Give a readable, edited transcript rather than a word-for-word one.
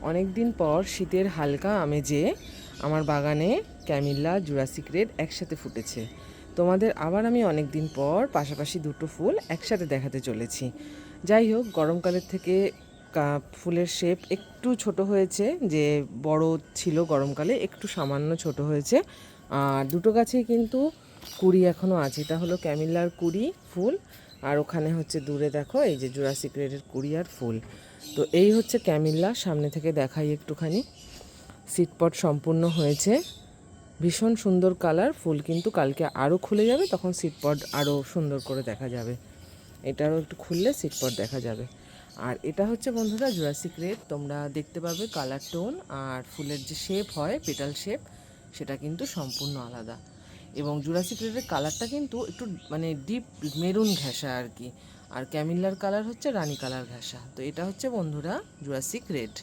অনেক দিন পর শীতের হালকা আমেজে আমার বাগানে ক্যামিল্লা জুরাসিক রেড একসাথে ফুটেছে। তোমাদের আবার আমি অনেক দিন পর পাশাপাশি দুটো ফুল একসাথে দেখাতে চলেছি। যাই হোক, গরমকালের থেকে ফুলের শেপ একটু ছোট হয়েছে, যে বড় ছিল গরমকালে একটু সামান্য ছোট হয়েছে। আর দুটো গাছেই কিন্তু কুড়ি এখনও আছে। এটা হলো ক্যামিল্লার কুড়ি ফুল, আর ওখানে হচ্ছে দূরে দেখো এই যে জুরাসিক রেডের কুড়ি আর ফুল। তো এই হচ্ছে ক্যামিল্লা, সামনে থেকে দেখাই একটুখানি। সিটপট সম্পূর্ণ হয়েছে, ভীষণ সুন্দর কালার। ফুল কিন্তু কালকে আরও খুলে যাবে, তখন সিটপট আরও সুন্দর করে দেখা যাবে। এটারও একটু খুললে সিটপট দেখা যাবে। আর এটা হচ্ছে বন্ধুরা জুরাসিক রেড। তোমরা দেখতে পাবে কালার টোন আর ফুলের যে শেপ হয়, পেটাল শেপ, সেটা কিন্তু সম্পূর্ণ আলাদা। এবং জুরাসিক রেডের কালারটা কিন্তু একটু মানে ডিপ মেরুন ঘেঁষা আর কি। আর ক্যামিল্লার কালার হচ্ছে রানী কালার ঘেঁষা। তো এটা হচ্ছে বন্ধুরা জুরাসিক রেড।